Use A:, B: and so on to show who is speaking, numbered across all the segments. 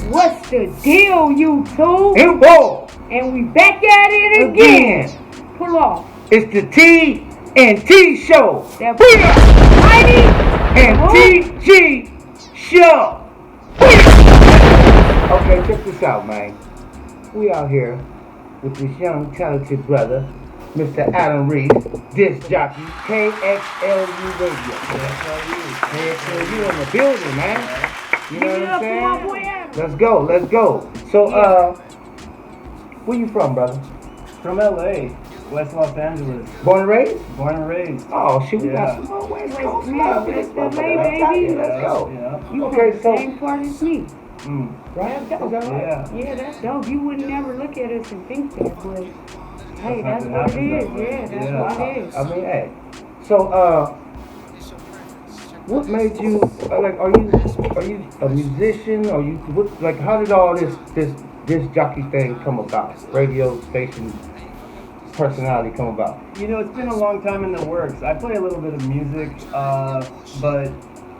A: What's the deal, YouTube?
B: Info
A: And we back at it again. Pull off.
B: It's the T and T show.
A: That
B: Mighty and TG show. Okay, check this out, man. We out here with this young, talented brother, Mr. Adam Reese, disc jockey, KXLU Radio. KXLU in the building, man. You know what I'm saying? Let's go. So, where you from, brother?
C: From LA, West Los Angeles.
B: Born and raised?
C: Born and raised.
B: Oh, shit, we got some more West Coast love.
A: West LA, baby.
B: Let's go.
C: Yeah.
A: You
B: Okay,
A: from the
B: so-
A: same part as me.
B: Right? Is that right?
A: Yeah, that's dope. You would never look at us and think that, but hey, that's what it is. Yeah, that's what it is.
B: I mean, hey. So, what made you like? Are you a musician? Or you what? Like, how did all this jockey thing come about? Radio station personality come about?
C: You know, it's been a long time in the works. I play a little bit of music, but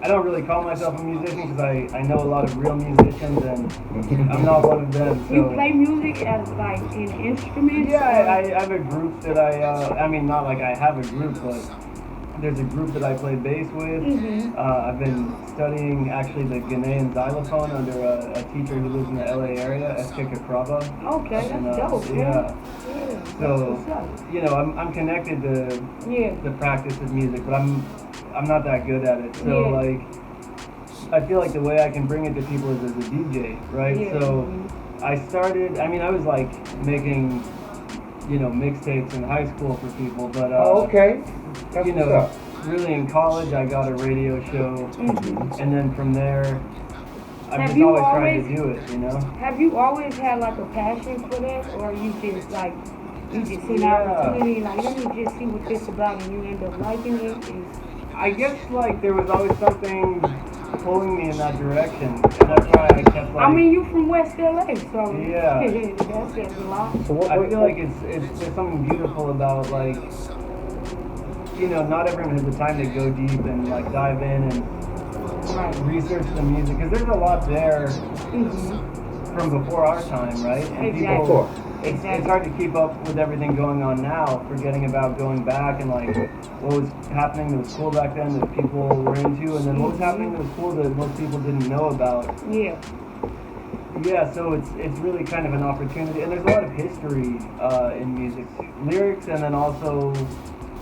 C: I don't really call myself a musician because I know a lot of real musicians and I'm not one of them. So.
A: You play music as like an instrument?
C: Yeah, I have a group that I mean, not like I have a group, but there's a group that I play bass with. I've been studying actually the Ghanaian xylophone under a teacher who lives in the LA area, S.K. Kakraba.
A: Okay, that's dope.
C: Yeah. So,
A: that's
C: you know, I'm connected to the practice of music, but I'm not that good at it. So, like, I feel like the way I can bring it to people is as a DJ, right?
A: Yeah.
C: So, I started, I mean, I was like making, you know, mixtapes in high school for people, but,
B: okay. That's
C: you know, really in college I got a radio show, and then from there, I'm just always trying to do it, you know?
A: Have you always had like a passion for that, or you just like, you just see an opportunity, like, let me just see what this is about, and you end up liking it?
C: I guess, like, there was always something pulling me in that direction, and that's why I kept, like...
A: I mean, you from West LA, so...
C: Yeah.
A: That says a lot.
C: I feel like there's something beautiful about, like, you know, not everyone has the time to go deep and, like, dive in and research the music, because there's a lot there from before our time, right? And people... It's hard to keep up with everything going on now, forgetting about going back and like what was happening that was cool back then that people were into, and then what was happening that was cool that most people didn't know about.
A: Yeah.
C: Yeah, so it's really kind of an opportunity, and there's a lot of history in music, lyrics, and then also,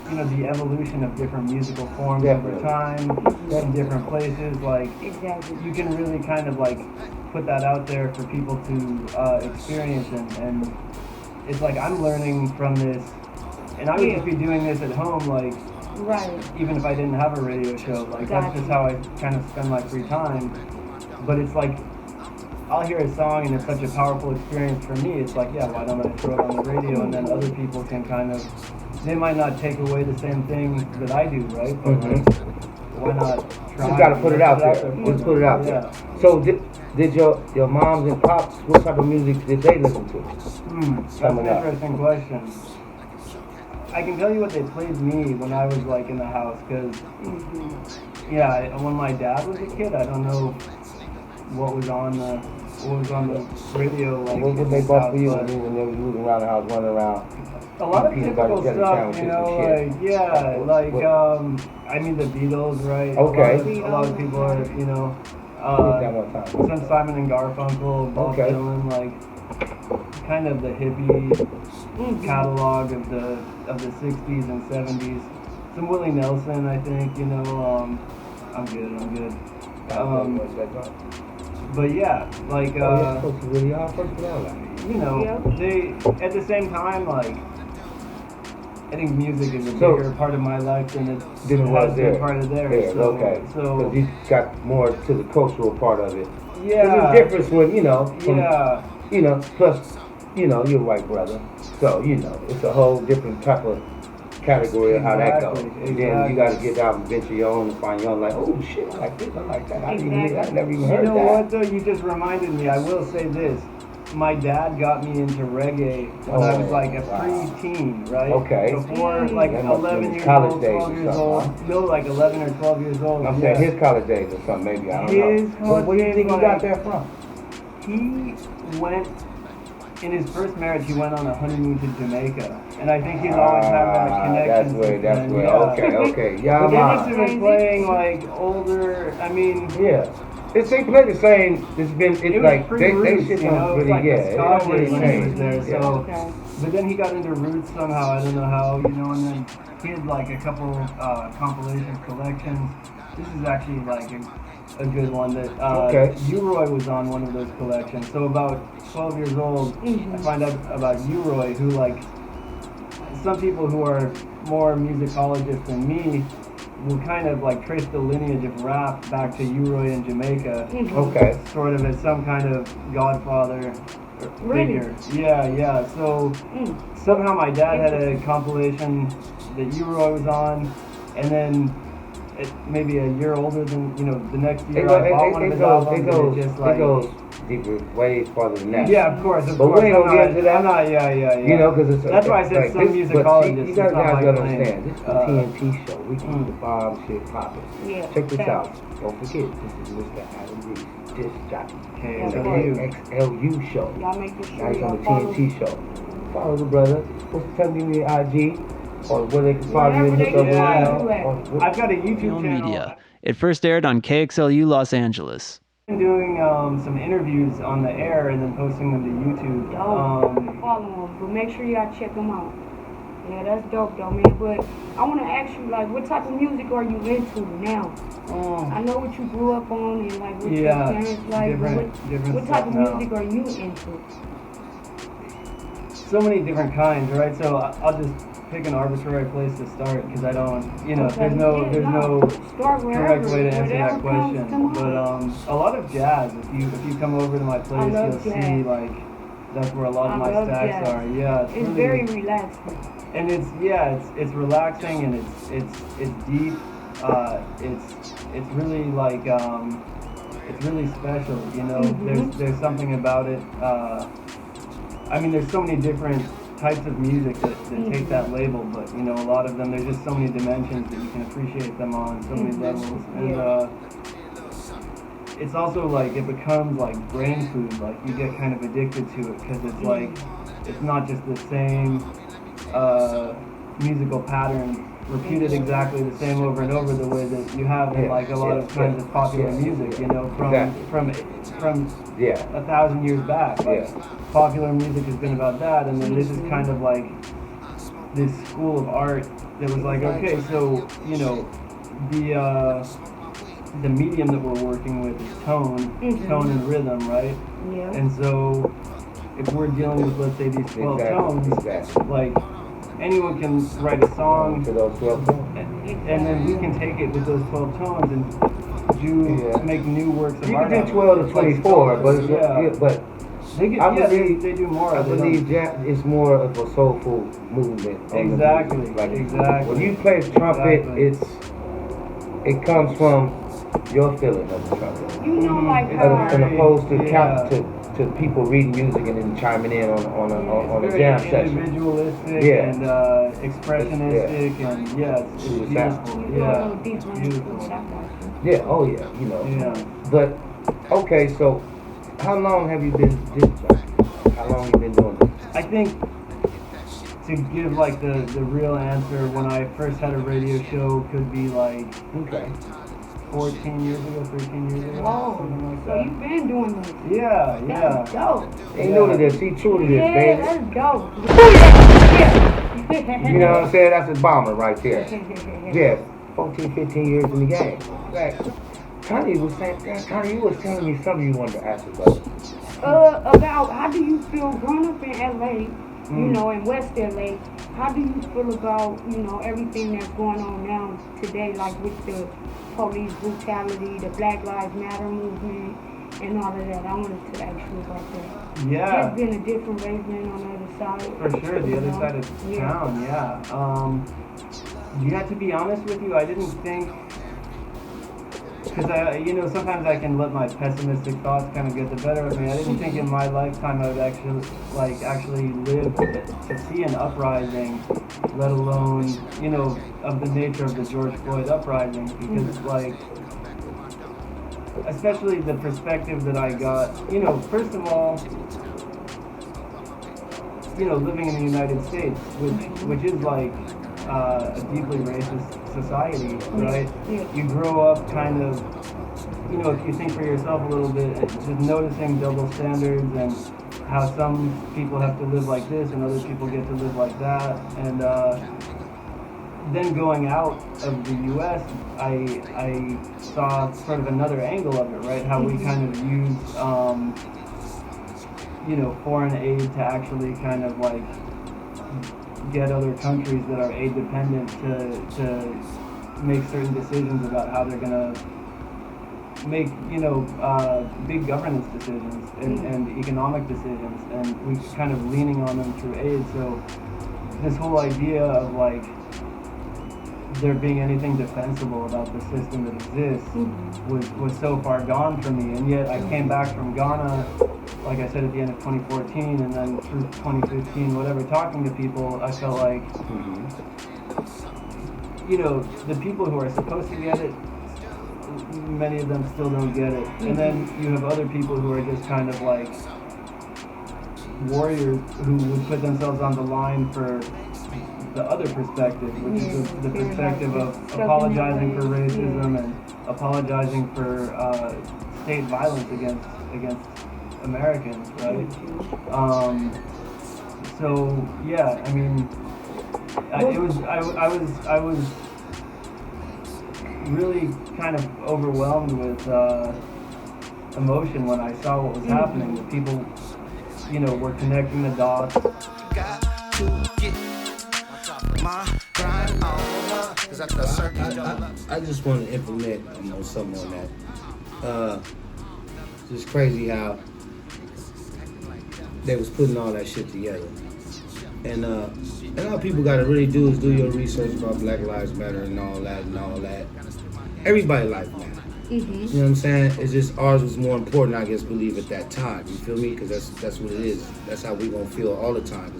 C: you know, the evolution of different musical forms over time in different places. Like, you can really kind of like put that out there for people to experience, and it's like I'm learning from this, and I would just be doing this at home, like, even if I didn't have a radio show, like that's just how I kind of spend my free time. But it's like I'll hear a song and it's such a powerful experience for me. It's like, yeah, why don't I throw it on the radio, and then other people can kind of, they might not take away the same thing that I do, right? But like, why not try?
B: You gotta put it out there. Just put it out there. So did your moms and pops, what type of music did they listen to?
C: That's an interesting question. I can tell you what they played me when I was like in the house, because when my dad was a kid, I don't know what was on the radio. Like,
B: what would they bought for you when they were moving around the house, running around?
C: A lot of typical stuff, you know, like, I mean the Beatles, right?
B: Okay.
C: A lot of people are, you know, some Simon and Garfunkel, Bob Dylan, like, kind of the hippie catalog of the 60s and 70s. Some Willie Nelson, I think, you know, I'm good. But yeah, like, you know, they, at the same time, like, I think music is a bigger part of my life than it has been part of theirs. So
B: you got more to the cultural part of it.
C: Yeah.
B: There's a difference when, you know, you know, plus, you know, you're a white brother. So, you know, it's a whole different type of category of how that goes. And then you got to get out and venture your own and find your own, like, oh shit, I like this, I like that. I never even heard that.
C: You know what though? You just reminded me. I will say this. my dad got me into reggae when I was like a pre-teen, right?
B: Okay.
C: Before like
B: That must have
C: 11
B: been
C: years
B: college
C: old,
B: days
C: 12
B: or
C: years
B: something,
C: old.
B: huh?
C: No, like 11 or 12 years old.
B: I'm
C: yeah.
B: saying his college days or something, maybe. I don't
C: His
B: know.
C: college
B: Where do you think
C: days,
B: he got
C: like-
B: that from?
C: He went, in his first marriage, he went on a honeymoon to Jamaica. And I think he's always had that connection.
B: That's where.
C: Yeah.
B: Okay. Yeah,
C: But they must
B: man.
C: have been playing like older, I mean,
B: Yeah. It's they play the same. It's been. It's
C: it was
B: like
C: pre-roots,
B: shit
C: you know,
B: don't
C: it was
B: really.
C: like
B: Yeah.
C: the
B: It
C: ska
B: don't really
C: days when he was
B: change.
C: there,
B: Yeah.
C: so.
A: Okay.
C: But then he got into roots somehow, I don't know how, you know, and then he had like a couple compilations, collections. This is actually like a good one that
B: Okay.
C: U-Roy was on one of those collections. So about 12 years old, I find out about U-Roy, who like, some people who are more musicologists than me will kind of like trace the lineage of rap back to U-Roy in Jamaica.
B: Okay.
C: Sort of as some kind of godfather
A: Really?
C: figure. Yeah. So somehow my dad had a compilation that U-Roy was on, and then maybe a year older than, you know, the next year I bought one of his albums, and it just like...
B: It goes deeper, way farther than that.
C: Yeah, of course.
B: But we ain't gonna get into that.
C: I'm not, yeah.
B: You know, because it's...
C: That's why I said
B: like
C: some
B: this,
C: musicologists.
B: But you guys
C: it's not
B: gotta
C: my
B: understand, this is the
C: claim.
B: TNT show. We keep the bomb shit popping.
A: Yeah.
B: Check this
A: Okay.
B: out. Don't forget, this is Mr. Adam Reese, disc jockey.
C: Okay,
B: It's the
C: XLU.
B: XLU show.
A: Y'all make sure
B: Now he's on
A: y'all
B: the
A: follow.
B: TNT show. Follow the brother. Tell me the IG or where they can follow you and
A: Wherever
B: hook
A: they
B: up
A: can
B: with
A: find
B: you.
A: you
C: I've got a YouTube
D: Film
C: channel.
D: Media. It first aired on KXLU Los Angeles.
C: I've been doing some interviews on the air and then posting them to YouTube.
A: Follow them, but make sure y'all check them out. Yeah, that's dope though, man. But I want to ask you, like, what type of music are you into now? I know what you grew up on and like what your parents like.
C: different
A: What type of
C: stuff now.
A: music are you into?
C: So many different kinds, right? So I'll just pick an arbitrary place to start because I don't, you know,
A: Okay.
C: there's no
A: Start
C: correct
A: wherever,
C: way to answer that
A: whatever comes to
C: question.
A: mind.
C: But a lot of jazz. If you come over to my place, you'll
A: love
C: see
A: jazz.
C: like that's where a lot of
A: I
C: my
A: love
C: stacks
A: jazz.
C: are. Yeah,
A: It's
C: really,
A: very relaxing.
C: and it's relaxing and it's deep. It's really like it's really special. You know, there's something about it. I mean, there's so many different types of music that take that label, but you know, a lot of them, there's just so many dimensions that you can appreciate them on, so many levels, and it's also like it becomes like brain food. Like you get kind of addicted to it because it's like it's not just the same musical pattern repeated exactly the same over and over the way that you have in like a lot of kinds of popular music, you know, from 1,000 years back. Like, popular music has been about that, and then this is kind of like this school of art that was like, okay, so you know, the medium that we're working with is tone and rhythm, right?
A: Yeah.
C: And so if we're dealing with, let's say, these 12 tones, like anyone can write a song
B: To those 12 tones.
C: and then we can take it with those 12 tones and make new works of
B: You
C: art.
B: can do 12 to 24, but it's, but
C: they get,
B: I believe
C: they do more.
B: I
C: They don't-
B: believe jazz is more of a soulful movement. on the
C: Exactly,
B: music. Like,
C: exactly.
B: When you play trumpet,
C: Exactly.
B: it comes from your feeling of the trumpet,
A: You know, like
C: It's
A: how
B: as opposed to
C: Yeah.
B: to people reading music and then chiming in on a
C: Very
B: jam session.
C: individualistic
B: Yeah.
C: and expressionistic, and it's
B: It's
C: beautiful.
A: you go a
C: Yeah,
A: little deeper into
C: beautiful.
A: it. I got you.
B: Yeah, oh yeah, you know.
C: Yeah.
B: But okay, so how long have you been disc jockey? How long have you been doing this?
C: I think to give like the real answer, when I first had a radio show, could be like
B: Okay.
C: 14 years ago, 13 years ago,
A: Whoa.
C: something like
A: So
C: that.
A: you've been doing this.
C: Yeah.
A: That's dope.
B: Ain't new to this. He true to this,
A: Yeah,
B: baby.
A: that's dope.
B: You know what I'm saying? That's a bomber right there. Yeah, 14, 15 years in the game. Right. Connie was you was telling me something you wanted to ask about.
A: About how do you feel growing up in LA, you know, in West LA, how do you feel about, you know, everything that's going on now today, like with the police brutality, the Black Lives Matter movement, and all of that? I wanted to ask you about that.
C: Yeah.
A: There's been a different race man on the other side.
C: For sure, the
A: you
C: other
A: know?
C: side of town, yeah. Yeah, to be honest with you, I didn't think Because sometimes I can let my pessimistic thoughts kind of get the better of me. I didn't think in my lifetime I would actually live to see an uprising, let alone of the nature of the George Floyd uprising. Because especially the perspective that I got. First of all, living in the United States, which is like a deeply racist society, right?
A: Yeah.
C: You grow up kind of, if you think for yourself a little bit, just noticing double standards and how some people have to live like this and other people get to live like that. And then going out of the U.S., I saw sort of another angle of it, right? How we kind of use, foreign aid to actually kind of like get other countries that are aid dependent to make certain decisions about how they're gonna make big governance decisions and economic decisions, and we kind of leaning on them through aid. So this whole idea of like there being anything defensible about the system that exists was so far gone for me, and yet I came back from Ghana, like I said, at the end of 2014, and then through 2015, whatever, talking to people, I felt like, the people who are supposed to get it, many of them still don't get it. And then you have other people who are just kind of like warriors who would put themselves on the line for the other perspective, which is the perspective of apologizing for racism and apologizing for state violence against Americans, right? So yeah, I mean, I was really kind of overwhelmed with emotion when I saw what was happening. The people, were connecting the dots.
B: I just want to implement something on that. It's crazy how they was putting all that shit together. And all people got to really do is do your research about Black Lives Matter and all that. Everybody's life matters. You know what I'm saying? It's just ours was more important, I guess, believe at that time. You feel me? Because that's what it is. That's how we gonna feel all the time.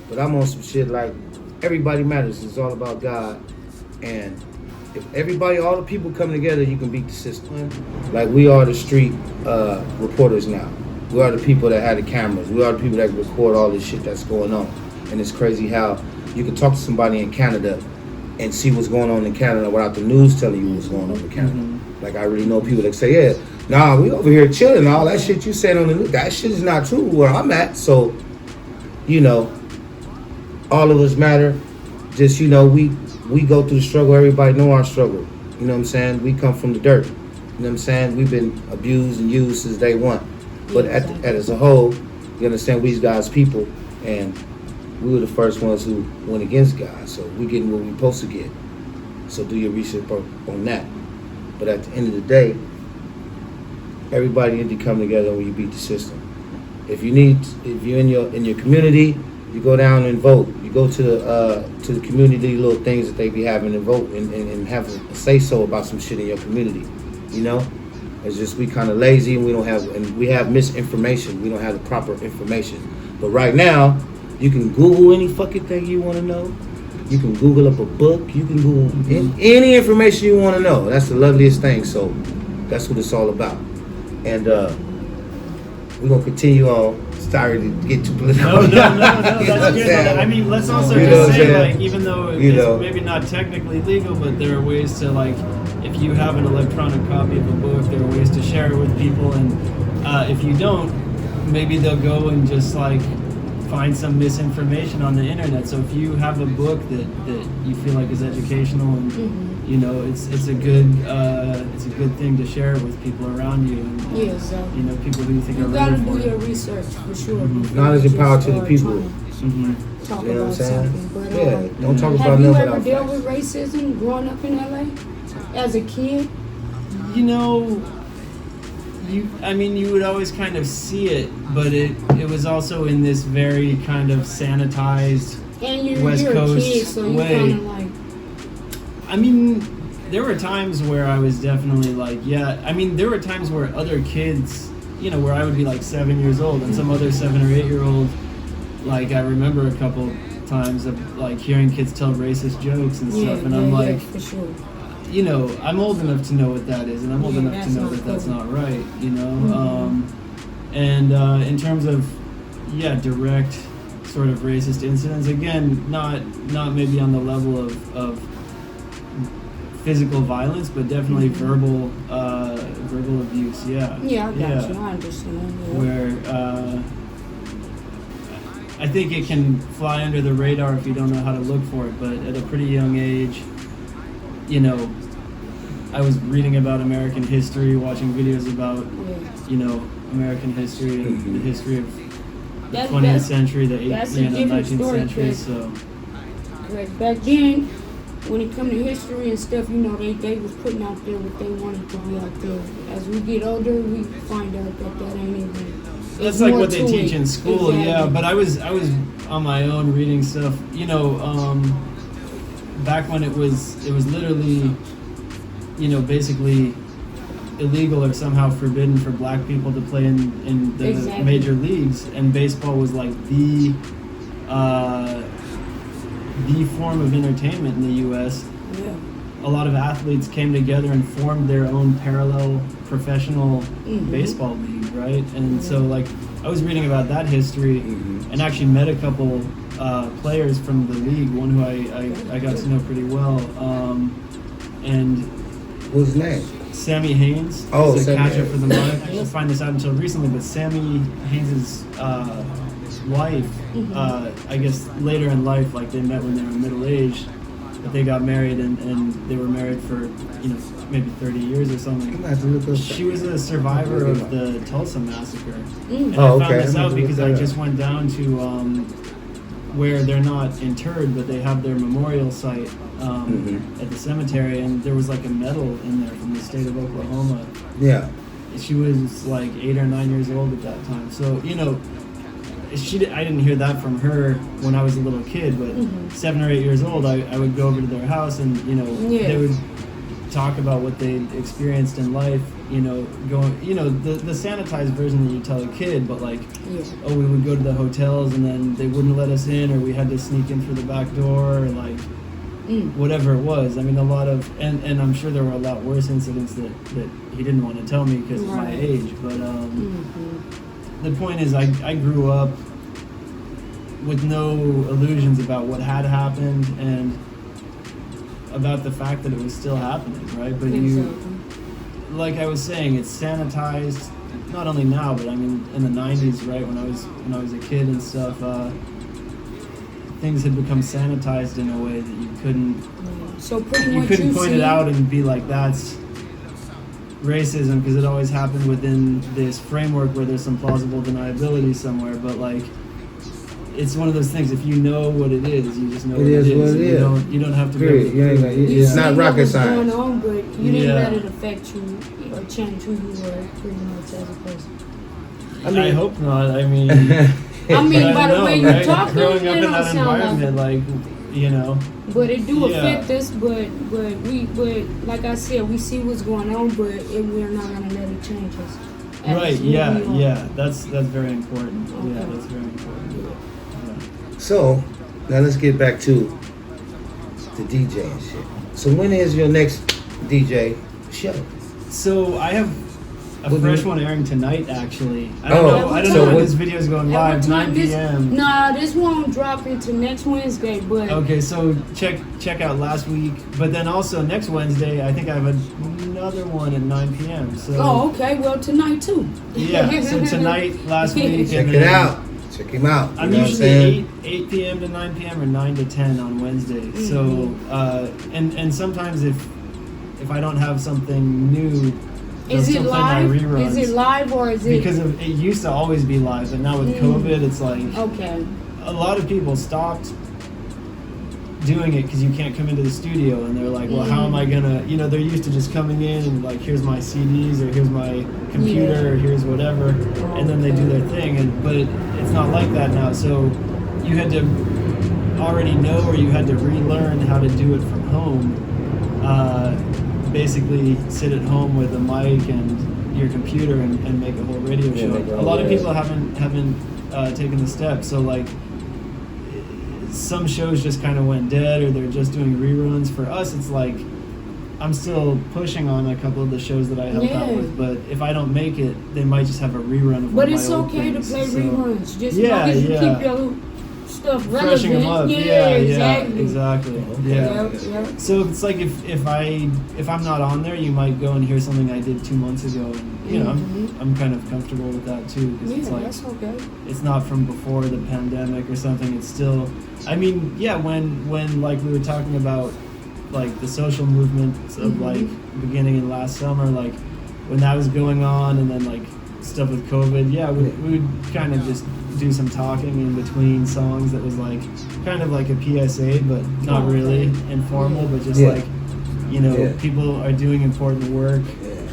B: But I'm on some shit like everybody matters. It's all about God. And if all the people come together, you can beat the system. Like we are the street reporters now. We are the people that have the cameras. We are the people that record all this shit that's going on. And it's crazy how you can talk to somebody in Canada and see what's going on in Canada without the news telling you what's going on in Canada. Like I really know people that say, yeah, nah, we over here chilling. All that shit you said on the news, that shit is not true where I'm at. So, all of us matter. Just, we go through the struggle. Everybody know our struggle. You know what I'm saying? We come from the dirt. You know what I'm saying? We've been abused and used since day one. But as a whole, you understand, we's God's people, and we were the first ones who went against God. So we're getting what we're supposed to get. So do your research on that. But at the end of the day, everybody need to come together when you beat the system. If you're in your community, you go down and vote. You go to the community little things that they be having and vote and have a say so about some shit in your community. It's just we kind of lazy and we have misinformation. We don't have the proper information. But right now, you can Google any fucking thing you want to know. You can Google up a book. You can Google any information you want to know. That's the loveliest thing. So that's what it's all about. And we're gonna continue on. Sorry to get too political.
C: No, that's good. I mean, let's also just say, like, even though it's maybe not technically legal, but there are ways to, like, if you have an electronic copy of a book, there are ways to share it with people, and if you don't, maybe they'll go and just, like, find some misinformation on the internet. So if you have a book that you feel like is educational and it's a good thing to share with people around you. And, people who you think
A: you
C: are
A: gotta
C: ready for
A: do
C: it.
A: your research for sure.
B: Knowledge and power to the people.
A: Talk
B: You know what I'm
A: about
B: saying?
A: something. But,
B: Yeah, don't talk about
A: have
B: nothing
A: you
B: without
A: ever dealt
B: facts.
A: with racism growing up in LA as a kid?
C: You would always kind of see it, but it was also in this very kind of sanitized
A: And you're
C: West
A: a
C: Coast
A: kid, so you
C: way.
A: kind of like.
D: I mean, there were times where I was definitely like, yeah. I mean, there were times where other kids, you know, where I would be like 7 years old and some other 7 or 8 year old, like I remember a couple times of like hearing kids tell racist jokes and stuff, and I'm like,
A: for sure.
D: you know, I'm old enough to know what that is, and I'm old enough to know that that's not right, you know. And in terms of, direct sort of racist incidents, again, not maybe on the level of physical violence, but definitely verbal abuse. Yeah.
A: Yeah, I got you. I understand. Yeah.
D: Where I think it can fly under the radar if you don't know how to look for it. But at a pretty young age, you know, I was reading about American history, watching videos about, you know, American history and the history of the 20th century, the 19th century. So,
A: back then, when it come to history and stuff, you know, they was putting out there what they wanted to be out there. As we get older, we find out that ain't even.
D: That's like what they teach in school, yeah. But I was on my own reading stuff, you know, back when it was literally, you know, basically illegal or somehow forbidden for black people to play in the major leagues, and baseball was like the form of entertainment in the U.S.
A: Yeah.
D: A lot of athletes came together and formed their own parallel professional baseball league, right? And so, like, I was reading about that history and actually met a couple players from the league, one who I got to know pretty well. And
B: what's his name?
D: Sammy Haynes.
B: Oh,
D: he's a catcher
B: Haynes.
D: for the Monarchs. I didn't find this out until recently, but Sammy Haynes' wife, I guess later in life, like they met when they were middle-aged, but they got married and they were married for, you know, maybe 30 years or something. She was a survivor of the Tulsa massacre. And I found this out because I just went down to where they're not interred, but they have their memorial site at the cemetery, and there was like a medal in there from the state of Oklahoma.
B: Yeah.
D: She was like 8 or 9 years old at that time. So, you know, I didn't hear that from her when I was a little kid, but 7 or 8 years old, I would go over to their house and, you know, they would talk about what they experienced in life, you know, going, you know, the sanitized version that you tell a kid, but like, oh, we would go to the hotels and then they wouldn't let us in, or we had to sneak in through the back door, or like, whatever it was. I mean, a lot of, and I'm sure there were a lot worse incidents that he didn't want to tell me because of my age, but the point is, I grew up with no illusions about what had happened and about the fact that it was still happening, right? But like I was saying, it's sanitized, not only now, but I mean in the 90s, right? When I was a kid and stuff, things had become sanitized in a way that you couldn't.
A: So pretty much
D: you couldn't point it out and be like, that's racism, because it always happened within this framework where there's some plausible deniability somewhere. But like, it's one of those things. If you know what it is, you just know what it is. You don't have to.
B: It's not rocket science.
A: Going on, but you didn't let it affect you or change who you were pretty much as a person.
D: I hope not. I mean,
A: by the way you talk,
D: growing up in that environment, like, you know.
A: But it do affect us. But like I said, we see what's going on, but we're not gonna let it change us.
D: Right? Yeah. That's very important. Okay. Yeah, that's very important. Yeah.
B: So now let's get back to the DJ and shit. So when is your next DJ show?
D: So I have a fresh one airing tonight, actually. I don't know when this video is going live. 9 p.m.
A: Nah, this won't drop into next Wednesday, but
D: okay. So check out last week, but then also next Wednesday, I think I have another one at 9 p.m. So
A: okay. Well, tonight too.
D: Yeah. So tonight, last week.
B: Check it out. Check him out.
D: I'm usually 8 p.m. to 9 p.m. or 9 to 10 on Wednesdays. So and sometimes if I don't have something new.
A: Is it live? Is it live or is it?
D: Because it used to always be live, but now with COVID, it's like a lot of people stopped doing it because you can't come into the studio, and they're like, well, how am I gonna? You know, they're used to just coming in and like, here's my CDs or here's my computer or here's whatever, and then they do their thing. But it's not like that now. So you had to already know or you had to relearn how to do it from home, basically sit at home with a mic and your computer and make a whole radio show. A lot of people haven't taken the step. So like some shows just kind of went dead or they're just doing reruns. For us, it's like I'm still pushing on a couple of the shows that I help out with, but if I don't make it, they might just have a rerun of
A: But
D: one
A: it's
D: of my old
A: okay
D: things.
A: to play reruns. Just
D: Yeah,
A: as long as you
D: yeah.
A: keep your stuff
D: Freshing them up.
A: relevant.
D: Exactly. Yeah.
A: Yep.
D: So it's like if I'm not on there, you might go and hear something I did 2 months ago, and you know I'm kind of comfortable with that too, because it's like
A: that's okay.
D: it's not from before the pandemic or something. It's still, I mean, yeah, when like we were talking about like the social movements of like beginning in last summer, like when that was going on, and then like stuff with COVID, we would kind of just do some talking in between songs that was like kind of like a PSA, but not really informal, but just like, you know, people are doing important work.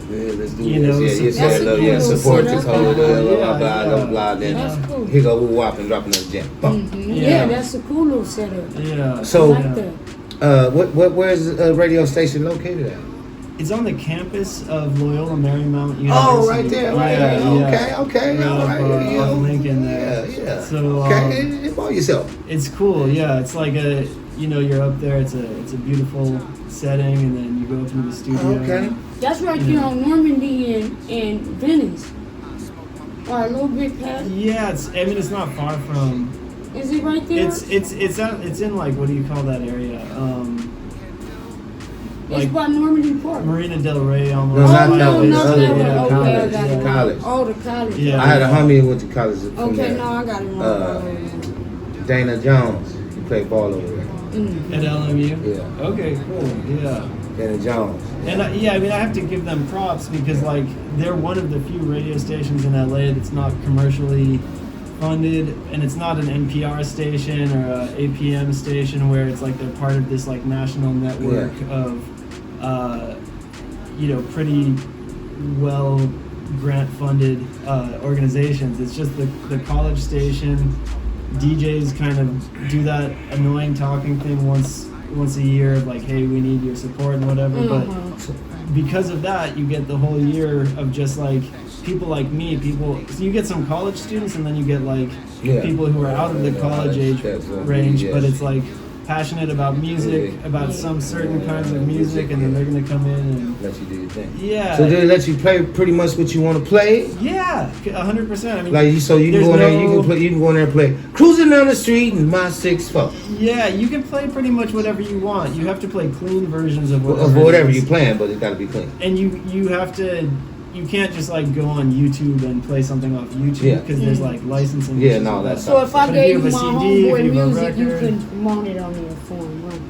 B: Yeah, let's do
D: You
B: this.
D: know,
B: Support the code, blah, blah.
A: That's
B: Then
A: cool.
B: here go Woo Wop and dropping those gems.
A: Yeah, that's a cool little setup.
D: Yeah.
B: So,
A: I like that.
B: where's the radio station located at?
D: It's on the campus of Loyola Marymount University.
B: Oh, right there, right there.
D: Yeah.
B: Okay,
D: Right
B: all
D: up,
B: right.
D: off Lincoln there.
B: Yeah.
D: So,
B: Okay, involve yourself.
D: it's cool, yeah. It's like a, you know, you're up there. It's a beautiful setting, and then you go up into the studio.
B: Okay.
A: That's right there on Normandy and Venice. Or a little bit past.
D: Yeah, it's not far from.
A: Is it right there?
D: It's in like, what do you call that area?
A: It's by Normandy Park.
D: Marina Del Rey almost.
B: No, not that
A: no,
B: one.
A: not
B: The
A: that
B: other
A: one.
B: one.
A: Okay, I
B: College.
A: got it.
B: College.
A: Oh, the college.
D: Yeah.
B: I had a homie who went to college from
A: Okay,
B: there.
A: no, I got it wrong.
B: Dana Jones. He played ball over there.
D: At LMU?
B: Yeah.
D: Okay, cool. Yeah.
B: Dana Jones.
D: And I mean, I have to give them props because like they're one of the few radio stations in LA that's not commercially funded, and it's not an NPR station or a APM station where it's like they're part of this like national network of you know, pretty well grant funded organizations. It's just the college station. DJs kind of do that annoying talking thing once a year of like, hey, we need your support and whatever. But because of that, you get the whole year of just like people like me, so you get some college students, and then you get like people who are out of the college age range, but it's like passionate about music, about some certain kinds of music, and then they're gonna come in and
B: let you do your thing.
D: Yeah.
B: So they let you play pretty much what you want to play.
D: Yeah, 100%. I mean,
B: like so you can go in there, you can go in there and play cruising down the street in my 6'4".
D: Yeah, you can play pretty much whatever you want. You have to play clean versions of
B: whatever you're playing, but it's got to be clean.
D: And you have to. You can't just like go on YouTube and play something off YouTube because there's like licensing.
B: Yeah, no, that's
A: so. If I gave you my homeboy
D: music,
A: you can mount it on your phone, right?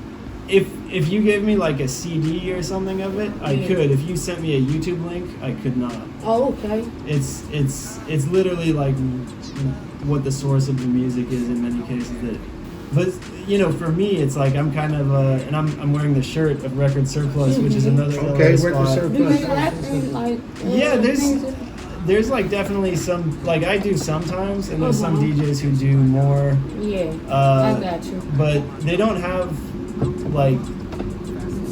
D: If you gave me like a CD or something of it, I could. If you sent me a YouTube link, I could not.
A: Oh, okay.
D: It's literally like what the source of the music is in many cases. But you know, for me, it's like I'm kind of and I'm wearing the shirt of Record Surplus, which is another
B: Record
D: spot.
B: Surplus.
D: Yeah, there's like definitely some, like I do sometimes, and there's some DJs who do more.
A: Yeah, I got you.
D: But they don't have like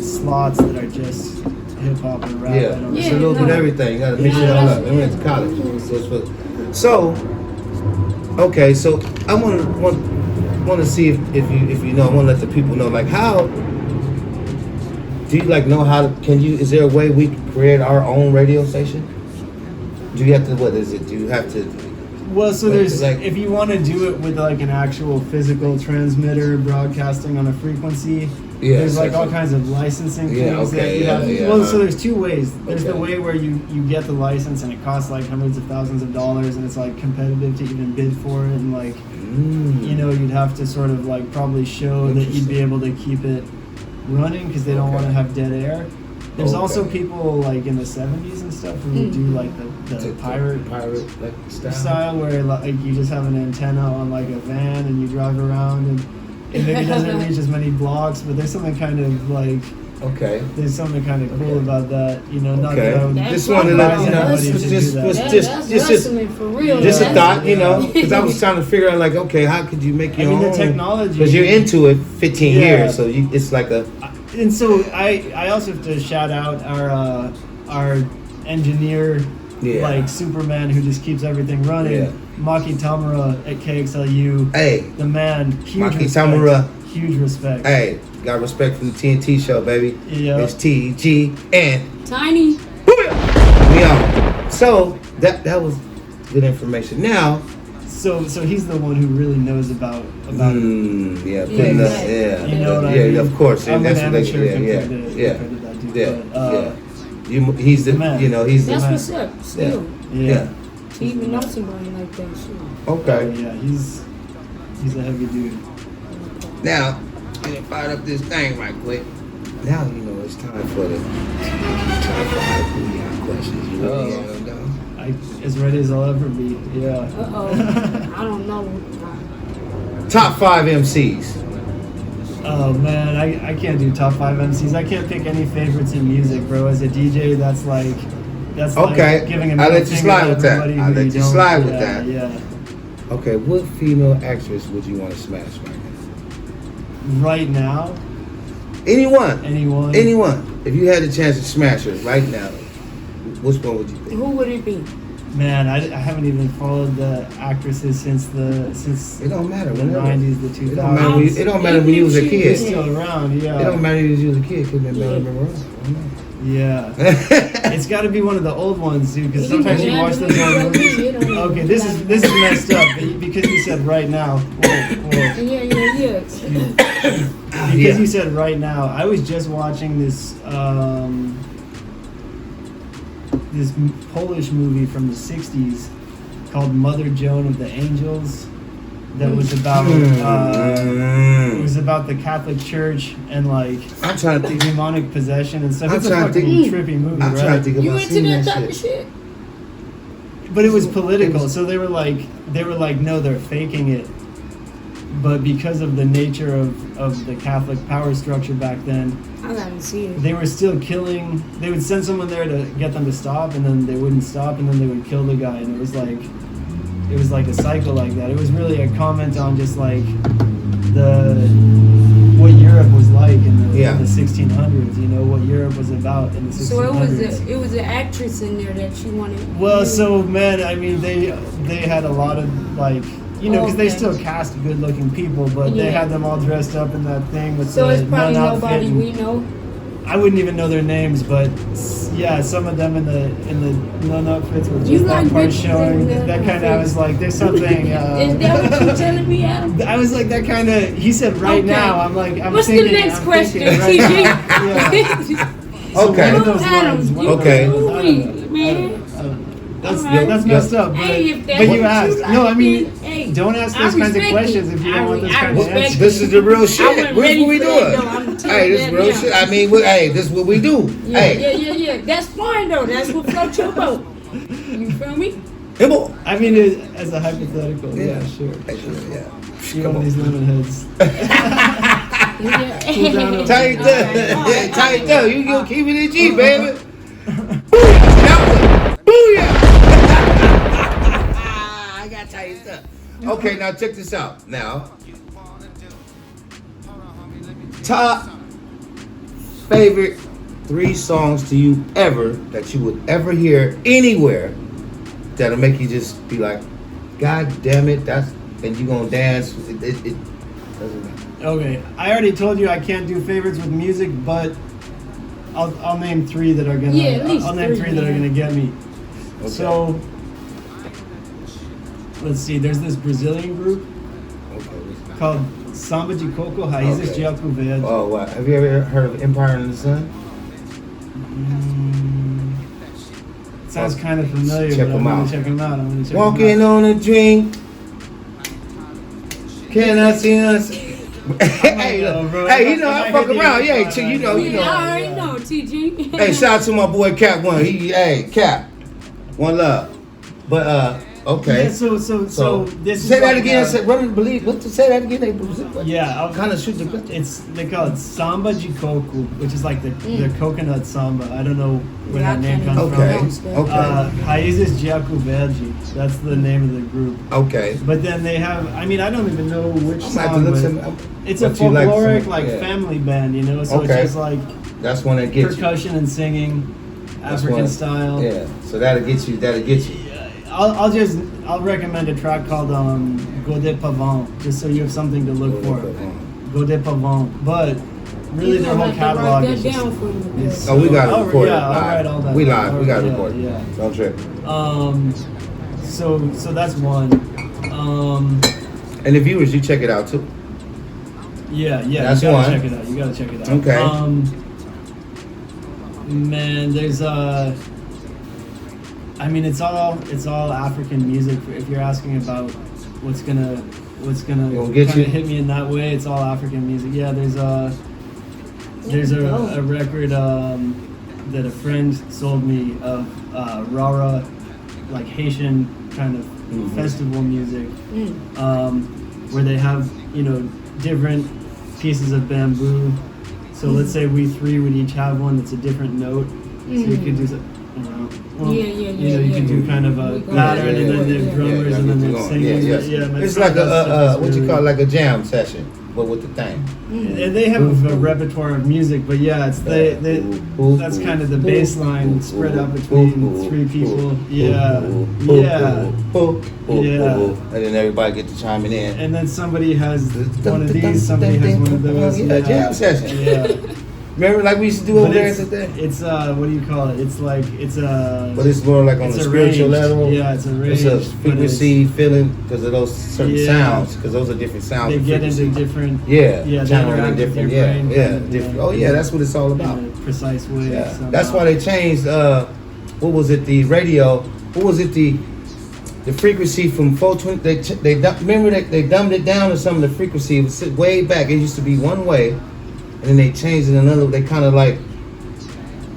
D: slots that are just hip hop and rap.
B: Yeah, it's a little bit of everything. You gotta mix it all up. I went to college. So, okay, so I want to see if you know. I want to let the people know, like, how do you like know how to, is there a way we can create our own radio station? Do you have to, what is it? Do you have to?
D: Well, so there's like, if you want to do it with like an actual physical transmitter broadcasting on a frequency, there's like all kinds of licensing things that you have. Well, so there's two ways. There's the way where you get the license and it costs like hundreds of thousands of dollars, and it's like competitive to even bid for it, and like you know, you'd have to sort of like probably show that you'd be able to keep it running because they don't want to have dead air. There's also people like in the 70s and stuff who would do like the pirate
B: like
D: style where like you just have an antenna on like a van and you drive around and it maybe doesn't reach as many blocks, but there's something kind of like
B: Okay.
D: There's something kind of cool
B: Okay.
D: about that, you know. Not
B: Okay.
D: that I would
A: That's
B: Just wanted to let you know.
D: advise anybody to do that.
A: That's wrestling for real.
B: Just a
A: That's-
B: thought, you know, because I was trying to figure out, like, okay, how could you make
D: I
B: your
D: mean,
B: own?
D: the technology.
B: Because you're into it 15
D: Yeah.
B: years, so it's like a.
D: And so I also have to shout out our engineer,
B: Yeah.
D: like Superman, who just keeps everything running.
B: Yeah.
D: Maki Tamura at KXLU.
B: Hey,
D: The man, huge
B: Maki
D: respect.
B: Tamura.
D: Huge respect.
B: hey, got respect for the TNT show, baby.
D: Yeah.
B: It's TG and
A: Tiny.
B: we out. So that was good information. Now,
D: So he's the one who really knows about
B: yeah, putting
A: Yeah,
B: up,
A: right.
B: yeah,
D: You know what I
B: yeah,
D: mean?
B: of course,
D: I'm
B: and that's
D: an
B: what they,
D: amateur
B: yeah,
D: compared to
B: yeah,
D: that dude,
B: yeah,
D: but,
B: yeah. He's the,
D: man.
B: you know, he's
A: That's
B: the,
A: what's up. Still.
B: yeah.
A: To even know somebody like that, shit.
B: Okay.
D: Yeah, he's a heavy dude.
B: Now, I'm gonna fire up this thing right quick. Now you know it's time for the our booyah questions. You ready?
D: As ready as I'll ever be. Yeah.
A: I don't know.
B: Top 5 MCs.
D: Oh man, I can't do top 5 MCs. I can't pick any favorites in music, bro. As a DJ, that's like
B: Okay,
D: like giving a
B: I'll
D: middle
B: let you
D: finger
B: slide
D: to
B: with that.
D: everybody
B: I'll
D: who
B: let you
D: don't-
B: slide with
D: yeah,
B: that.
D: Yeah.
B: Okay, what female actress would you want to smash right
D: Right
B: now?
D: now,
B: Anyone.
D: anyone.
B: If you had the chance to smash her right now, which one would you pick?
A: Who would it be?
D: Man, I haven't even followed the actresses since
B: It don't matter.
D: the
B: Whenever.
D: 90s, the
B: It don't matter.
D: 2000s.
B: It don't matter when you was a
D: They're
B: kid.
D: still around, yeah.
B: It don't matter if you was a kid. Couldn't have Marilyn Monroe.
D: Yeah. It's got to be one of the old ones, dude. Because
A: It
D: sometimes you
A: can
D: watch
A: be.
D: those old movies.
A: It don't
D: Okay,
A: even
D: this
A: matter.
D: is messed up because you said right now. Whoa.
A: Yeah.
D: Because you said right now. I was just watching this this Polish movie from the '60s called Mother Joan of the Angels. That was about it was about the Catholic Church and like
B: I'm trying to think.
D: demonic possession and stuff.
B: I'm
D: It's a
B: trying to
D: fucking
B: think-
D: trippy movie,
B: I'm
D: right?
B: trying to think
A: You
B: about
A: into
B: seeing
A: that
B: that
A: type of
B: shit.
A: shit?
D: But it was political, so they were like, no, they're faking it. But because of the nature of the Catholic power structure back then,
A: I gotta see it.
D: they were still killing. They would send someone there to get them to stop, and then they wouldn't stop, and then they would kill the guy, and it was like a cycle like that. It was really a comment on just like what Europe was like in the 1600s. You know what Europe was about in the 1600s.
A: So it was an actress in there that you wanted.
D: Well, so man, I mean, they had a lot of like, you know, because they
A: Okay.
D: still cast good-looking people, but they
A: Yeah.
D: had them all dressed up in that thing with
A: So
D: the
A: it's probably
D: nun outfit.
A: nobody
D: and
A: we know.
D: I wouldn't even know their names, but yeah, some of them in the nun outfits with
A: You
D: just that
A: like
D: part
A: bitches
D: showing.
A: in nun
D: That kind of, I was like, there's something.
A: Is that what you're telling me, Adam?
D: I was like, that kind of. He said right
A: Okay.
D: now. I'm like, I'm
A: What's
D: thinking.
A: the next
D: I'm
A: question,
D: thinking right
A: TG?
D: now. Yeah. So
B: Okay.
D: one of those
A: Adam,
D: lines, one
A: you
D: of
B: Okay.
D: those-
A: do it, man.
D: That's
A: All right.
D: that's messed up. But,
A: Hey, if that's
D: but
A: what
D: you
A: you
D: asked.
A: like,
D: No, I mean,
A: then, hey,
D: don't ask
A: I
D: those kinds of
A: respect
D: questions
A: it.
D: if you don't want those
A: I
D: kind of
A: respect
D: answers.
B: This is the real
A: I
B: shit.
A: wasn't
B: What
A: ready
B: we
A: for
B: doing?
A: that, though. I'm telling
B: Hey, this
A: you
B: is
A: that
B: real
A: now.
B: shit. I mean, hey, this is what we do.
A: Yeah,
B: Hey,
A: yeah. That's fine though. That's what floats your boat. You feel me?
B: come on.
D: I mean, as a hypothetical, yeah, sure.
B: Yeah.
D: You
B: Come
D: know
B: on.
D: these lemon heads.
A: Yeah.
B: Tight
A: All
B: up.
A: right.
B: Yeah, tight up. You gonna keep it in G, baby. Booyah. That one. Booyah. I got tight up. Okay, now check this out. Now, top favorite 3 songs to you ever that you would ever hear anywhere that'll make you just be like, God damn it, and you gonna dance. It doesn't matter.
D: Okay, I already told you I can't do favorites with music, but I'll name 3 that are gonna.
A: Yeah, at least
D: I'll name 3 that are
A: yeah.
D: gonna get me.
B: Okay.
D: So let's see. There's this Brazilian group
B: Okay.
D: called Samba de Coco Raízes
B: Okay.
D: de Alto Verde.
B: Oh, what? Have you ever heard of Empire in the Sun?
D: Sounds kind of familiar,
B: Check
D: but I'm
B: them
D: gonna
B: out.
D: check them out. I'm gonna check
B: Walking
D: them out.
B: on a drink. Can I see us? Hey,
D: know,
B: look.
D: bro.
B: Hey, you know I
D: I
B: fuck
D: heard you.
B: around. Yeah, you know, you
A: Yeah, I
B: know.
A: already know, TG.
B: Hey, shout out to my boy Cap One. Hey, Cap. One love. But Okay.
D: Yeah, so this
B: say
D: is
B: that
D: like,
B: again. Say, say that again.
D: Yeah,
B: Kind of shoot the gun.
D: they call it samba jikoku, which is like the coconut samba. I don't know where that name comes from.
B: Okay.
D: Raízes de Jaco Verde. That's the name of the group.
B: Okay.
D: But then they have. I mean, I don't even know which
B: I'm gonna have to
D: song.
B: look
D: But it's a folkloric family band, you know. So it's just like
B: that's when it gets
D: percussion and singing, African style.
B: Yeah. So that'll get you.
D: I'll recommend a track called Godet Pavant, just so you have something to look for. Godet Pavant, but really their whole catalog is just.
B: We gotta record it.
D: I'll write all that.
B: We live. We gotta record it.
D: Yeah.
B: Don't trip.
D: So that's one.
B: And the viewers, you check it out too.
D: Yeah.
B: That's
D: you gotta
B: one.
D: check it out. You gotta check it out.
B: Okay.
D: Man, there's I mean, it's all African music. If you're asking about what's gonna kind of hit me in that way, it's all African music. Yeah, there's a record that a friend sold me of Rara, like Haitian kind of festival music, where they have different pieces of bamboo. So let's say we three would each have one that's a different note. So you could do you can do kind of a pattern, and then the drummers, and then the singing.
B: It's like a what you call like a jam session, but with the thing.
D: And they have a repertoire of music, but it's that's kind of the bass line spread out between three people.
B: And then everybody get to chiming in.
D: And then somebody has one of these, somebody has one of those.
B: Jam session.
D: Yeah.
B: Remember, like we used to do over there at the day?
D: It's what do you call it? It's like
B: But it's more like on the spiritual level.
D: Yeah, it's arranged.
B: It's a frequency feeling because of those certain sounds, because those are different sounds.
D: They get into different.
B: Channeling different. Different. Oh yeah, that's what it's all about.
D: In a precise way.
B: Yeah. That's why they changed. What was it? The radio. What was it? The frequency from 420. Remember they dumbed it down to some of the frequency. It was way back. It used to be one way. And then they changed it another. They kind of like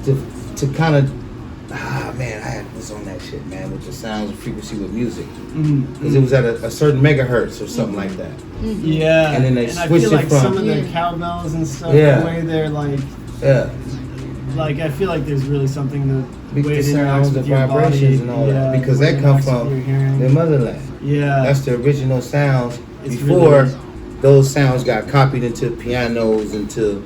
B: to kind of I was on that shit, man, with the sounds and frequency with music, because it was at a certain megahertz or something like that.
D: Yeah,
B: and then they switched
D: I feel
B: it
D: like
B: from
D: some of the cowbells and stuff. The way they're like, like I feel like there's really something to
B: the sounds, the vibrations, and all that, because that come from the motherland.
D: Yeah,
B: that's the original sounds before. Those sounds got copied into pianos, into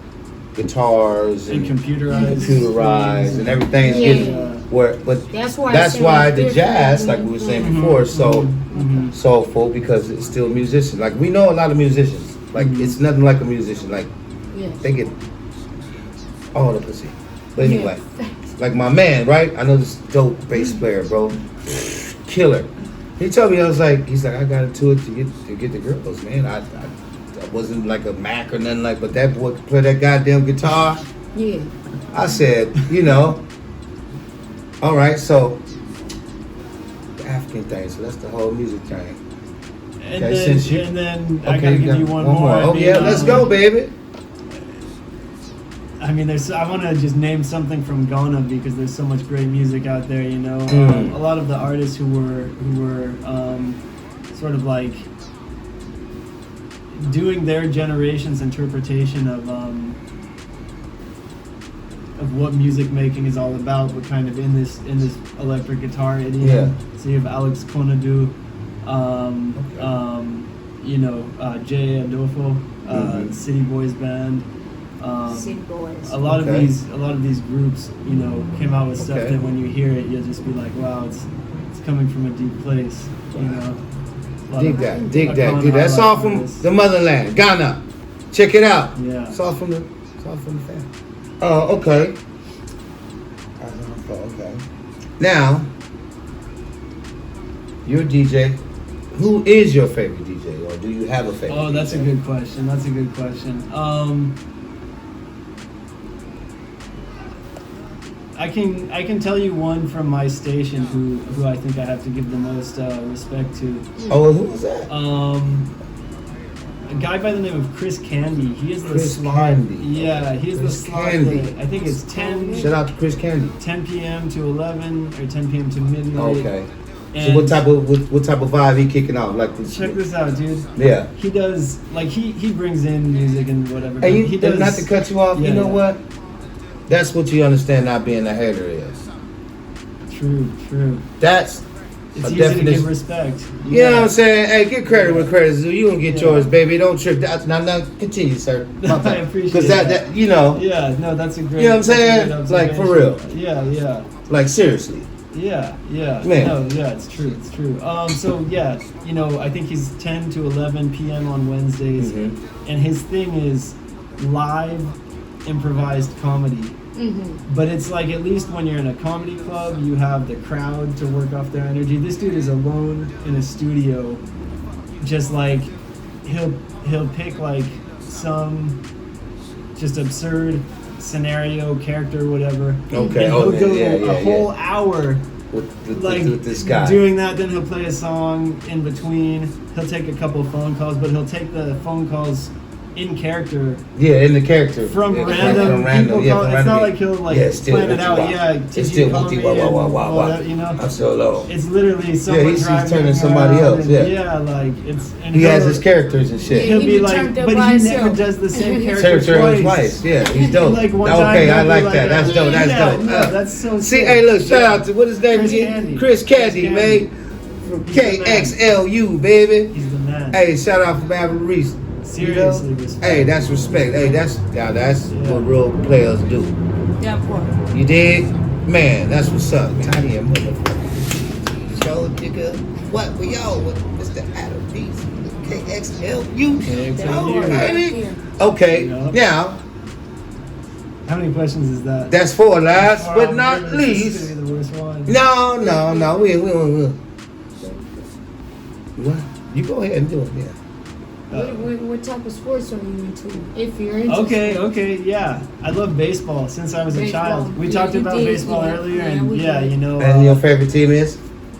B: guitars, and computerized, and everything's getting where. But that's why the jazz, like we were saying before, is so soulful, because it's still musicians. Like we know a lot of musicians. Like it's nothing like a musician. Like they get all the pussy. But anyway, like my man, right? I know this dope bass player, bro, killer. He told me, he's like, I got into it to get the girls, man. I wasn't like a Mac or nothing but that boy could play that goddamn guitar.
A: Yeah.
B: I said, all right, so the African thing, so that's the whole music thing.
D: And then I gotta give you one more.
B: Oh yeah, let's go, baby.
D: I mean, I want to just name something from Ghana because there's so much great music out there. A lot of the artists who were sort of like doing their generation's interpretation of what music making is all about, but kind of in this electric guitar idiom. Yeah. So you have Alex Konadu, Jay Adolfo, City Boys Band.
A: City Boys.
D: A lot of these groups, came out with stuff that when you hear it, you'll just be like, wow, it's coming from a deep place.
B: Dig that, dude. That's all from the motherland, Ghana. Check it out.
D: Yeah.
B: It's all from the family. Oh, okay. Okay. Now, you're a DJ. Who is your favorite DJ, or do you have a favorite?
D: Oh, that's
B: DJ?
D: a good question. I can tell you one from my station who I think I have to give the most respect to.
B: Oh, who was that?
D: A guy by the name of Chris Candy. He is the slot.
B: Candy.
D: Yeah, he's the slot. I think it's 10.
B: Shout out to Chris Candy.
D: 10 p.m. to 11 or 10 p.m. to midnight.
B: Okay. So what type of vibe he kicking off? Like this?
D: Check this out, dude.
B: Yeah.
D: He does like he brings in music and whatever.
B: And
D: he does.
B: not to cut you off.
D: Yeah,
B: you know
D: yeah.
B: what? That's what you understand not being a hater is.
D: True.
B: That's
D: It's
B: a
D: easy to
B: definition.
D: give respect.
B: You know what I'm saying? Hey, get credit where credit's due. You gonna get yours, baby. Don't trip. Now, continue, sir.
D: I appreciate
B: Because that, you know,
D: Yeah, no, that's a great.
B: You know what I'm saying?
D: that's a
B: Like,
D: great
B: for real.
D: observation. Yeah.
B: like seriously.
D: Yeah.
B: Man.
D: No, yeah, it's true. So yeah, I think he's 10 to 11 p.m. on Wednesdays, and his thing is live improvised comedy. But it's like, at least when you're in a comedy club, you have the crowd to work off their energy. This dude is alone in a studio, just like he'll pick like some just absurd scenario, character, whatever.
B: Okay.
D: And he'll go
B: yeah,
D: a whole hour
B: with this guy
D: doing that. Then he'll play a song in between. He'll take a couple phone calls, but he'll take the phone calls in character.
B: Yeah, in the character.
D: From
B: yeah,
D: random people.
B: yeah,
D: Call,
B: from
D: it's
B: random
D: not
B: people.
D: like he'll like
B: Yeah, still
D: plan it out.
B: woo-wah.
D: Yeah,
B: It's still wah. I'm so low.
D: It's literally someone
B: he's
D: driving
B: turning somebody
D: around
B: else.
D: and,
B: Yeah,
D: like it's. And
B: he has his characters and shit.
D: He'll
A: He
D: be
A: be
D: like,
A: turned up
D: but
A: by
D: he never
A: himself.
D: does the same character
B: Character
D: twice.
B: Yeah, he's dope.
D: Like one
B: Okay,
D: time
B: I like
D: he'll
B: that.
D: be
B: That's dope. That's
D: yeah,
B: dope.
D: No, that's so
B: See,
D: sick.
B: hey, look, shout out to what his name
D: Chris
B: again?
D: Candy.
B: Chris Candy,
D: Chris Candy.
B: man. From
D: He's the man.
B: KXLU, baby.
D: He's the man.
B: Hey, shout out from Adam Reese.
D: Seriously, respect.
B: Hey, that's respect. Hey, that's what real players do.
A: That part.
B: You dig? Man, that's what's up. Tiny and motherfucker. So, nigga, what we all with Mr. Adam Reese, KXLU.
D: KXLU.
B: Baby. Okay,
D: Yup.
B: now,
D: How many questions is that?
B: that's for last
D: Oh,
B: but not
D: goodness, this is
B: least.
D: gonna be the worst one.
B: No. We. What? You go ahead and do it, yeah.
A: What type of sports are you into? If you're interested.
D: Okay, yeah. I love baseball since I was a
A: Baseball.
D: child. We
A: Yeah,
D: talked
A: you
D: about
A: did,
D: baseball
A: yeah.
D: earlier,
A: Yeah,
D: and
A: we did.
B: And your favorite team is?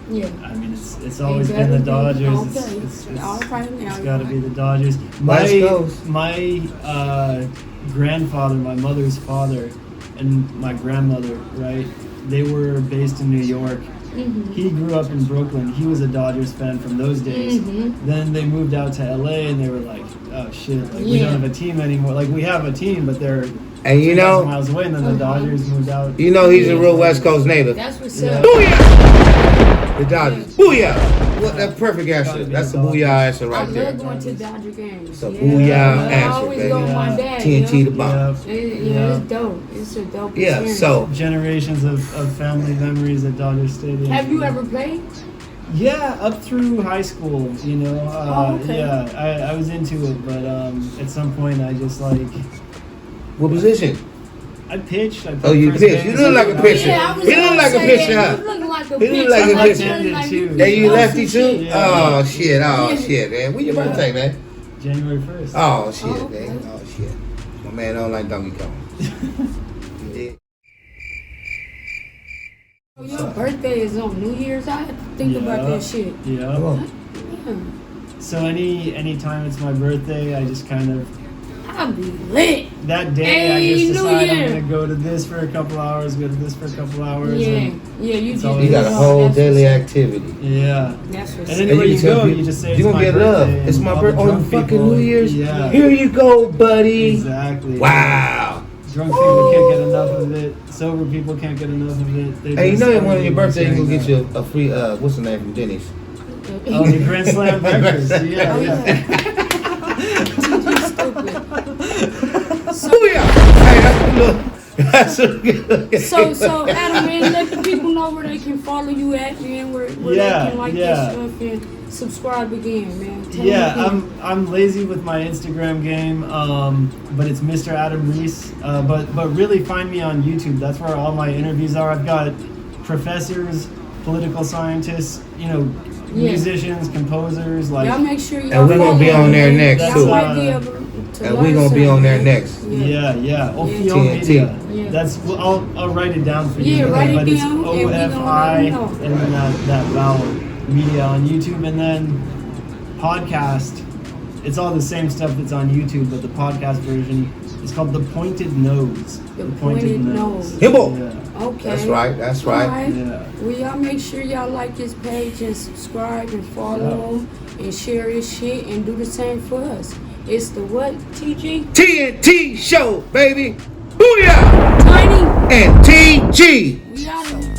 A: Yeah.
D: I mean, it's always been the Dodgers.
A: Okay. All right now.
D: It's got to be the Dodgers.
B: West Coast.
D: My grandfather, my mother's father, and my grandmother, right? They were based in New York. He grew up in Brooklyn. He was a Dodgers fan from those days. Then they moved out to LA, and they were like, "Oh shit! Like we don't have a team anymore. Like we have a team, but they're
B: And you
D: 2,000
B: know,
D: miles away." And then the Dodgers moved out.
B: he's a real West Coast native.
A: That's what's
D: Yeah.
A: up.
B: Booyah! The Dodgers. Booyah! What that perfect answer.
D: Gotta be
B: That's
D: the
B: a booyah
D: Dodgers.
B: answer
A: I
B: right there.
A: love going to Dodger games.
B: It's a
A: Yeah.
B: booyah
A: I
B: answer,
A: always
B: baby.
A: go with my dad.
B: TNT the
A: yeah.
B: bomb.
A: It's dope. It's a dope
B: Yeah,
A: experience.
B: so
D: Generations of family memories at Dodger Stadium.
A: Have you ever played?
D: Yeah, up through high school,
A: okay.
D: Yeah, I was into it, but at some point I just like,
B: what position?
D: I pitched. I
B: Oh, you
D: first
B: pitched.
D: base.
B: You look like a pitcher.
A: Yeah, I was
B: He look
A: gonna
B: like a
A: say
B: pitcher,
A: that.
B: huh?
A: You look like a
B: He
A: pitcher.
B: look like a
A: Like
B: pitcher.
A: you
B: And you
A: pitch
B: lefty
A: us
B: too?
A: and shit.
D: Yeah.
B: Oh shit, man. When your birthday, man?
D: January 1st.
B: Oh shit,
A: Oh, okay.
B: man. Oh shit. My man don't like Donkey Kong. You dig?
A: Your birthday is on New Year's. I had to think about that shit.
B: Come
D: Yeah.
B: on.
A: Yeah.
D: So any time it's my birthday, I just kind of
A: I'll be lit.
D: that day
A: Hey,
D: I just
A: New
D: decide
A: Year.
D: I'm gonna go to this for a couple hours, go to this for a couple hours.
A: Yeah,
D: And,
A: yeah, you
D: It's
A: just
D: always-
B: You got a whole daily activity.
D: yeah.
A: That's what's
D: And
A: up.
D: anywhere you
B: tell
D: go,
B: people,
D: you just say it's
B: you gonna
D: my
B: get
D: birthday.
B: love.
D: and
B: It's my
D: all the
B: birthday on
D: drunk
B: fucking
D: people-
B: New Year's.
D: Yeah.
B: Here you go, buddy.
D: Exactly.
B: Wow.
D: Drunk people can't get enough of it. Sober people can't get enough of it. They
B: Hey, you
D: just
B: know,
D: argue
B: one of your
D: and
B: birthday, you
D: say
B: gonna get
D: that.
B: you a free what's the name from Denny's?
D: Oh, the Grand Slam breakfast.
A: Oh,
D: Yeah,
A: yeah.
B: Booyah! Hey, that's a good.
A: So Adam, man, let the people know where they can follow you at, man, where
D: Yeah,
A: they can like
D: yeah.
A: this stuff and subscribe again, man. Tell
D: Yeah,
A: them again.
D: I'm lazy with my Instagram game, but it's Mr. Adam Reese. But really find me on YouTube. That's where all my interviews are. I've got professors, political scientists,
A: Yeah.
D: musicians, composers. Like,
A: Y'all make sure y'all
B: And we're gonna be
A: follow
B: on there
A: them.
B: next,
A: Y'all
D: too.
A: might be able to
B: And
A: learn
B: we gonna be on
A: something,
B: there
A: man.
B: next.
D: yeah, Ophion
B: TNT.
D: Media.
A: Yeah.
D: That's I'll write it down for you.
A: Yeah, write it
D: but it's
A: down, and we gonna
D: OFI
A: let you know.
D: and then that vowel media on YouTube, and then podcast. It's all the same stuff that's on YouTube, but the podcast version It's called The Pointed Nose.
E: The Pointed Nose.
B: Himbo.
D: Yeah.
E: Okay.
B: That's right.
E: All
D: Yeah.
E: Well, y'all make sure y'all like his page and subscribe and follow him and share his shit and do the same for us. It's the what, TG?
B: TNT show, baby. Booyah!
E: Tiny.
B: And TG.
E: We out of here.